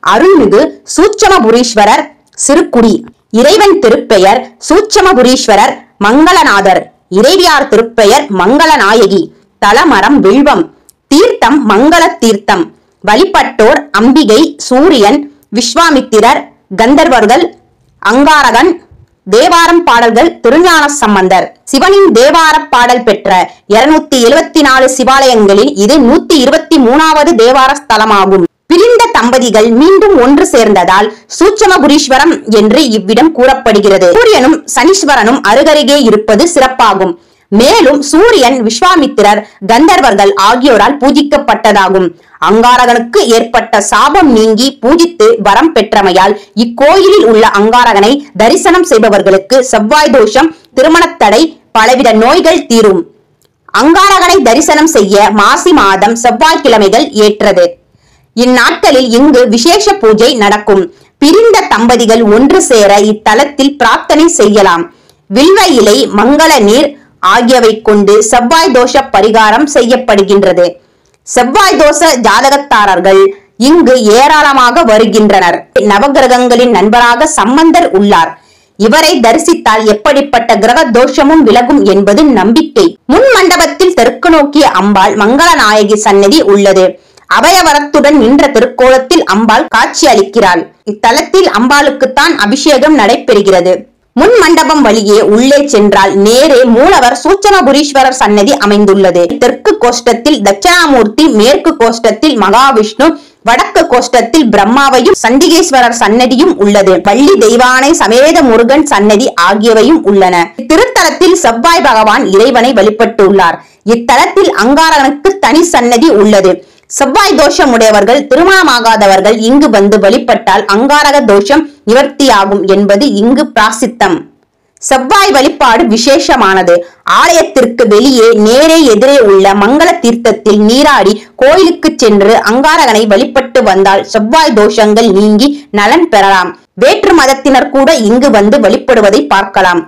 அருள்மிகு சூட்சமபுரீஸ்வரர் சிறுகுடி. இறைவன் திருப்பெயர் சூட்சமபுரீஸ்வரர் மங்களநாதர். இறைவியார் திருப்பெயர் மங்களநாயகி. தலமரம் வில்வம். தீர்த்தம் மங்கள தீர்த்தம். வழிபட்டோர் அம்பிகை, சூரியன், விஸ்வாமித்திரர், கந்தர்வர்கள், அங்காரகன். தேவாரம் பாடல்கள் திருஞான சம்பந்தர். சிவனின் தேவார பாடல் பெற்ற 274 சிவாலயங்களில் இது 123வது தேவார ஸ்தலமாகும். பிரிந்த தம்பதிகள் மீண்டும் ஒன்று சேர்ந்ததால் சூட்சமபுரீஸ்வரம் என்று இவ்விடம் கூறப்படுகிறது. சூரியனும் சனீஸ்வரனும் அருகருகே இருப்பது சிறப்பாகும். மேலும் சூரியன், விஸ்வாமித்திரர், கந்தர்வர்கள் ஆகியோரால் பூஜிக்கப்பட்டதாகும். அங்காரகனுக்கு ஏற்பட்ட சாபம் நீங்கி பூஜித்து வரம் பெற்றமையால் இக்கோயிலில் உள்ள அங்காரகனை தரிசனம் செய்பவர்களுக்கு செவ்வாய் தோஷம், திருமணத்தடை, பலவித நோய்கள் தீரும். அங்காரகனை தரிசனம் செய்ய மாசி மாதம் செவ்வாய்க்கிழமைகள் ஏற்றது. இந்நாட்களில் இங்கு விசேஷ பூஜை நடக்கும். பிரிந்த தம்பதிகள் ஒன்று சேர இத்தலத்தில் பிரார்த்தனை செய்யலாம். வில்வ இலை, மங்கள நீர் ஆகியவை கொண்டு செவ்வாய் தோஷ பரிகாரம் செய்யப்படுகின்றது. செவ்வாய் தோஷ ஜாதகத்தாரர்கள் இங்கு ஏராளமாக வருகின்றனர். நவகிரகங்களின் நண்பராக சம்பந்தர் உள்ளார். இவரை தரிசித்தால் எப்படிப்பட்ட கிரக தோஷமும் விலகும் என்பது நம்பிக்கை. முன் மண்டபத்தில் தெற்கு நோக்கிய அம்பாள் மங்களநாயகி சன்னதி உள்ளது. அபயவரத்துடன் நின்ற திருக்கோலத்தில் அம்பாள் காட்சி அளிக்கிறாள். இத்தலத்தில் அம்பாளுக்குத்தான் அபிஷேகம் நடைபெறுகிறது. முன் மண்டபம் வழியே உள்ளே சென்றால் நேரே மூலவர் சூட்சமபுரீஸ்வரர் சன்னதி அமைந்துள்ளது. தெற்கு கோஷ்டத்தில் தட்சிணாமூர்த்தி, மேற்கு கோஷ்டத்தில் மகாவிஷ்ணு, வடக்கு கோஷ்டத்தில் பிரம்மாவையும் சண்டிகேஸ்வரர் சன்னதியும் உள்ளது. வள்ளி தெய்வானை சமேத முருகன் சன்னதி ஆகியவையும் உள்ளன. இத்திருத்தலத்தில் செவ்வாய் பகவான் இறைவனை வழிபட்டுள்ளார். இத்தலத்தில் அங்காரகனுக்கு தனி சன்னதி உள்ளது. செவ்வாய் தோஷம் உடையவர்கள், திருமணமாகாதவர்கள் இங்கு வந்து வழிபட்டால் அங்காரக தோஷம் நிவர்த்தியாகும் என்பது இங்கு பிரசித்தம். செவ்வாய் வழிபாடு விசேஷமானது. ஆலயத்திற்கு வெளியே நேரே எதிரே உள்ள மங்கள தீர்த்தத்தில் நீராடி கோயிலுக்கு சென்று அங்காரகனை வழிபட்டு வந்தால் செவ்வாய் தோஷங்கள் நீங்கி நலன் பெறலாம். வேற்று மதத்தினர் கூட இங்கு வந்து வழிபடுவதை பார்க்கலாம்.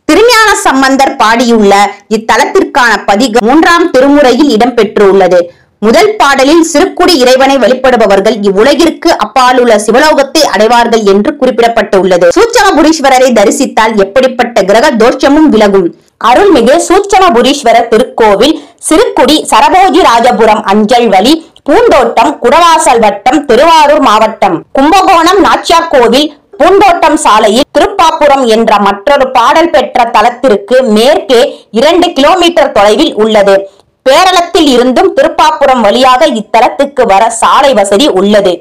திருஞான சம்பந்தர் பாடியுள்ள இத்தலத்திற்கான பதிகம் 3ஆம் திருமுறையில் இடம்பெற்றுள்ளது. முதல் பாடலில் சிறுகுடி இறைவனை வழிபடுபவர்கள் இவ்வுலகிற்கு அப்பாலுள்ள சிவலோகத்தை அடைவார்கள் என்று குறிப்பிடப்பட்டுள்ளது. சூட்சமபுரீஸ்வரரை தரிசித்தால் எப்படிப்பட்ட கிரக தோஷமும் விலகும். அருள்மிகு சூட்சமபுரீஸ்வரர் திருக்கோவில் சிறுகுடி, சரபோஜிராஜபுரம் அஞ்சல் வழி, பூந்தோட்டம், குடவாசல் வட்டம், திருவாரூர் மாவட்டம். கும்பகோணம் நாச்சியார் கோவில் பூந்தோட்டம் சாலையில் திருப்பாப்புரம் என்ற மற்றொரு பாடல் பெற்ற தலத்திற்கு மேற்கே 2 கிலோமீட்டர் தொலைவில் உள்ளது. பேரளத்தில் இருந்தும் திருப்பாப்புரம் வழியாக இத்தலத்துக்கு வர சாலை வசதி உள்ளது.